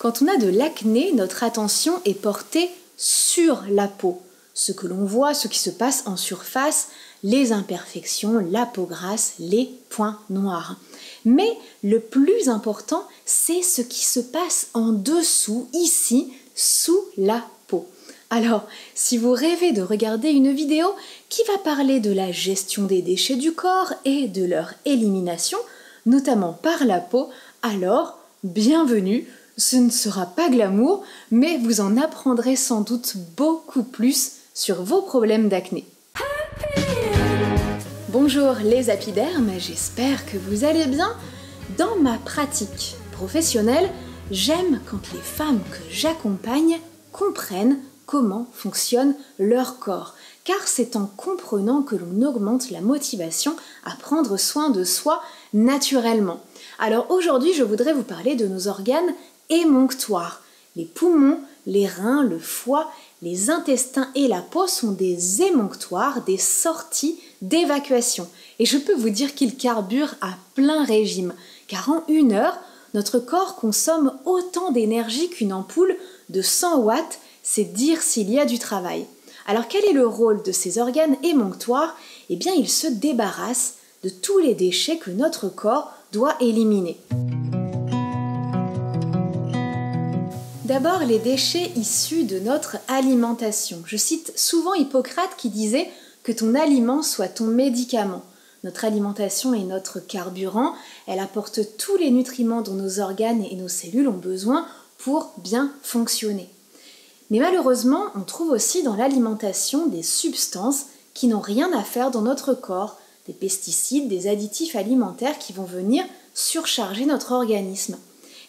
Quand on a de l'acné, notre attention est portée sur la peau. Ce que l'on voit, ce qui se passe en surface, les imperfections, la peau grasse, les points noirs. Mais le plus important, c'est ce qui se passe en dessous, ici, sous la peau. Alors, si vous rêvez de regarder une vidéo qui va parler de la gestion des déchets du corps et de leur élimination, notamment par la peau, alors, bienvenue, ce ne sera pas glamour, mais vous en apprendrez sans doute beaucoup plus sur vos problèmes d'acné. Bonjour les apidermes, j'espère que vous allez bien. Dans ma pratique professionnelle, j'aime quand les femmes que j'accompagne comprennent comment fonctionne leur corps, car c'est en comprenant que l'on augmente la motivation à prendre soin de soi naturellement. Alors aujourd'hui, je voudrais vous parler de nos organes émonctoires. Les poumons, les reins, le foie, les intestins et la peau sont des émonctoires, des sorties d'évacuation. Et je peux vous dire qu'ils carburent à plein régime, car en 1 heure, notre corps consomme autant d'énergie qu'une ampoule de 100 watts, c'est dire s'il y a du travail. Alors quel est le rôle de ces organes émonctoires ? Eh bien, ils se débarrassent de tous les déchets que notre corps doit éliminer. D'abord, les déchets issus de notre alimentation. Je cite souvent Hippocrate qui disait que ton aliment soit ton médicament. Notre alimentation est notre carburant, elle apporte tous les nutriments dont nos organes et nos cellules ont besoin pour bien fonctionner. Mais malheureusement, on trouve aussi dans l'alimentation des substances qui n'ont rien à faire dans notre corps, des pesticides, des additifs alimentaires qui vont venir surcharger notre organisme.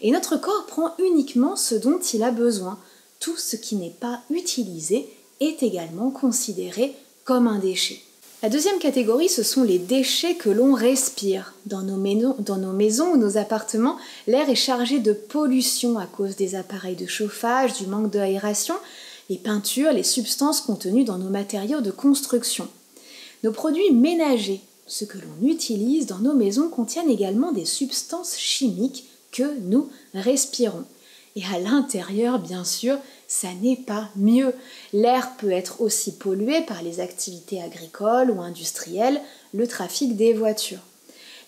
Et notre corps prend uniquement ce dont il a besoin. Tout ce qui n'est pas utilisé est également considéré comme un déchet. La deuxième catégorie, ce sont les déchets que l'on respire. Dans nos maisons ou nos appartements, l'air est chargé de pollution à cause des appareils de chauffage, du manque d'aération, les peintures, les substances contenues dans nos matériaux de construction. Nos produits ménagers, ce que l'on utilise dans nos maisons, contiennent également des substances chimiques que nous respirons. Et à l'intérieur, bien sûr, ça n'est pas mieux. L'air peut être aussi pollué par les activités agricoles ou industrielles, le trafic des voitures.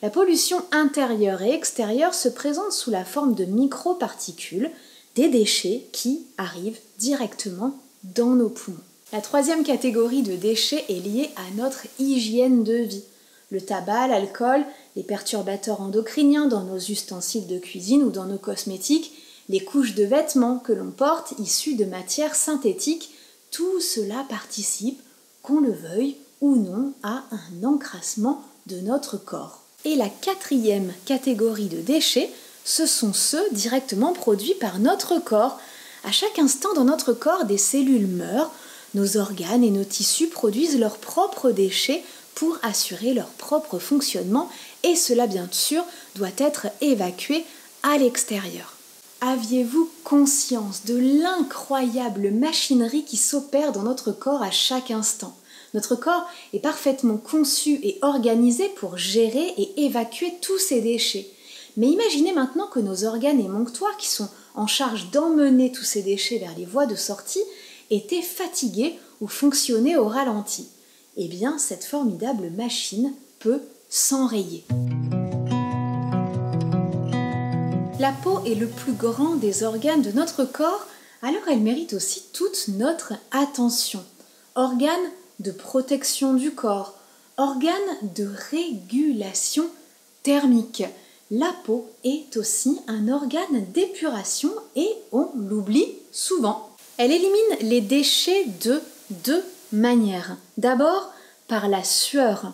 La pollution intérieure et extérieure se présente sous la forme de microparticules, des déchets qui arrivent directement dans nos poumons. La troisième catégorie de déchets est liée à notre hygiène de vie. Le tabac, l'alcool, les perturbateurs endocriniens dans nos ustensiles de cuisine ou dans nos cosmétiques, les couches de vêtements que l'on porte issues de matières synthétiques, tout cela participe, qu'on le veuille ou non, à un encrassement de notre corps. Et la quatrième catégorie de déchets, ce sont ceux directement produits par notre corps. À chaque instant dans notre corps, des cellules meurent, nos organes et nos tissus produisent leurs propres déchets pour assurer leur propre fonctionnement et cela bien sûr doit être évacué à l'extérieur. Aviez-vous conscience de l'incroyable machinerie qui s'opère dans notre corps à chaque instant ? Notre corps est parfaitement conçu et organisé pour gérer et évacuer tous ces déchets. Mais imaginez maintenant que nos organes émonctoires qui sont en charge d'emmener tous ces déchets vers les voies de sortie étaient fatigués ou fonctionnaient au ralenti. Eh bien, cette formidable machine peut s'enrayer. La peau est le plus grand des organes de notre corps, alors elle mérite aussi toute notre attention. Organe de protection du corps, organe de régulation thermique. La peau est aussi un organe d'épuration et on l'oublie souvent. Elle élimine les déchets de 2 manières. D'abord, par la sueur.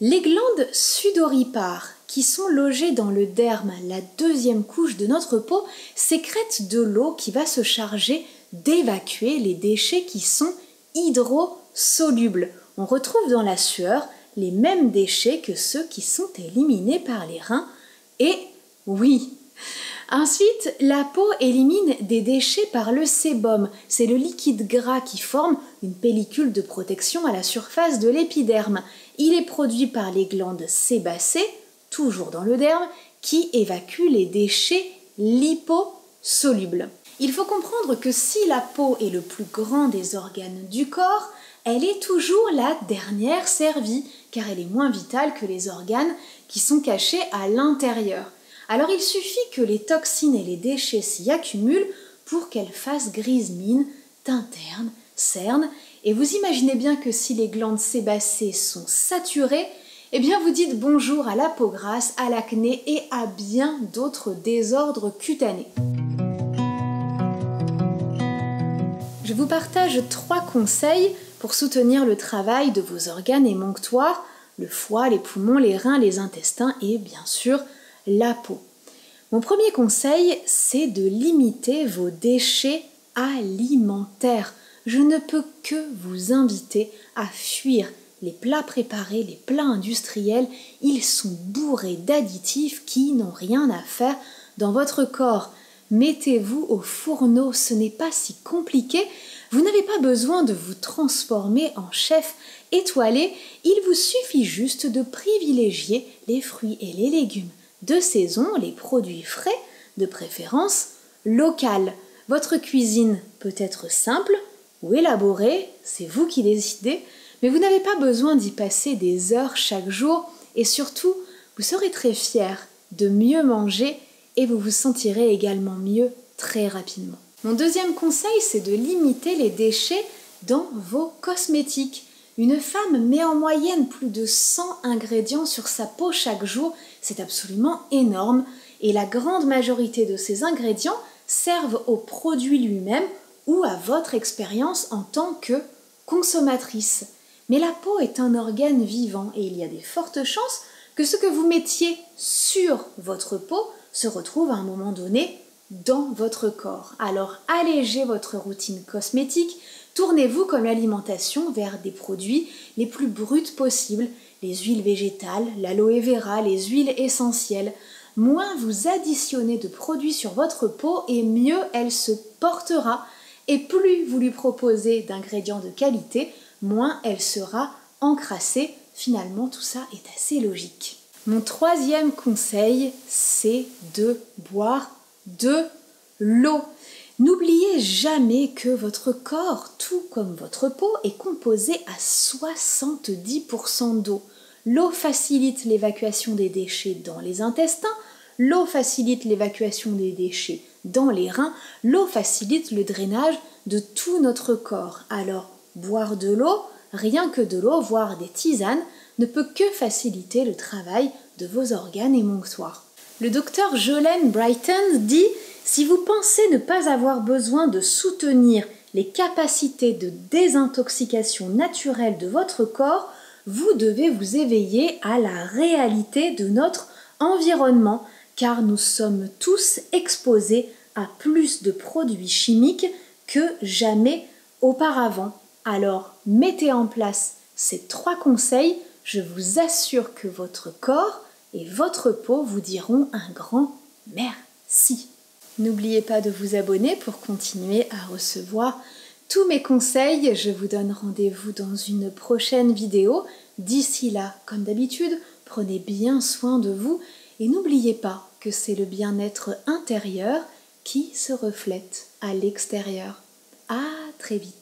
Les glandes sudoripares, qui sont logées dans le derme, la deuxième couche de notre peau, sécrètent de l'eau qui va se charger d'évacuer les déchets qui sont hydrosolubles. On retrouve dans la sueur les mêmes déchets que ceux qui sont éliminés par les reins. Et oui, ensuite, la peau élimine des déchets par le sébum. C'est le liquide gras qui forme une pellicule de protection à la surface de l'épiderme. Il est produit par les glandes sébacées, toujours dans le derme, qui évacuent les déchets lipoprotéines. soluble. Il faut comprendre que si la peau est le plus grand des organes du corps, elle est toujours la dernière servie, car elle est moins vitale que les organes qui sont cachés à l'intérieur. Alors il suffit que les toxines et les déchets s'y accumulent pour qu'elle fasse grise mine, t'interne, cerne, et vous imaginez bien que si les glandes sébacées sont saturées, eh bien vous dites bonjour à la peau grasse, à l'acné et à bien d'autres désordres cutanés. Je vous partage 3 conseils pour soutenir le travail de vos organes émonctoires, le foie, les poumons, les reins, les intestins et bien sûr la peau. Mon premier conseil, c'est de limiter vos déchets alimentaires. Je ne peux que vous inviter à fuir les plats préparés, les plats industriels. Ils sont bourrés d'additifs qui n'ont rien à faire dans votre corps. Mettez-vous au fourneau, ce n'est pas si compliqué. Vous n'avez pas besoin de vous transformer en chef étoilé. Il vous suffit juste de privilégier les fruits et les légumes de saison, les produits frais, de préférence locales. Votre cuisine peut être simple ou élaborée, c'est vous qui décidez, mais vous n'avez pas besoin d'y passer des heures chaque jour et surtout, vous serez très fier de mieux manger et vous vous sentirez également mieux très rapidement. Mon deuxième conseil, c'est de limiter les déchets dans vos cosmétiques. Une femme met en moyenne plus de 100 ingrédients sur sa peau chaque jour, c'est absolument énorme et la grande majorité de ces ingrédients servent au produit lui-même ou à votre expérience en tant que consommatrice. Mais la peau est un organe vivant et il y a des fortes chances que ce que vous mettiez sur votre peau se retrouve à un moment donné dans votre corps. Alors allégez votre routine cosmétique, tournez-vous comme l'alimentation vers des produits les plus bruts possibles, les huiles végétales, l'aloe vera, les huiles essentielles. Moins vous additionnez de produits sur votre peau et mieux elle se portera. Et plus vous lui proposez d'ingrédients de qualité, moins elle sera encrassée. Finalement, tout ça est assez logique. Mon troisième conseil, c'est de boire de l'eau. N'oubliez jamais que votre corps, tout comme votre peau, est composé à 70% d'eau. L'eau facilite l'évacuation des déchets dans les intestins, l'eau facilite l'évacuation des déchets dans les reins, l'eau facilite le drainage de tout notre corps. Alors, boire de l'eau, rien que de l'eau, voire des tisanes, ne peut que faciliter le travail de vos organes émonctoires. Le docteur Jolene Brighton dit « Si vous pensez ne pas avoir besoin de soutenir les capacités de désintoxication naturelle de votre corps, vous devez vous éveiller à la réalité de notre environnement, car nous sommes tous exposés à plus de produits chimiques que jamais auparavant. Alors, mettez en place ces 3 conseils, je vous assure que votre corps et votre peau vous diront un grand merci. N'oubliez pas de vous abonner pour continuer à recevoir tous mes conseils. Je vous donne rendez-vous dans une prochaine vidéo. D'ici là, comme d'habitude, prenez bien soin de vous et n'oubliez pas que c'est le bien-être intérieur qui se reflète à l'extérieur. À très vite.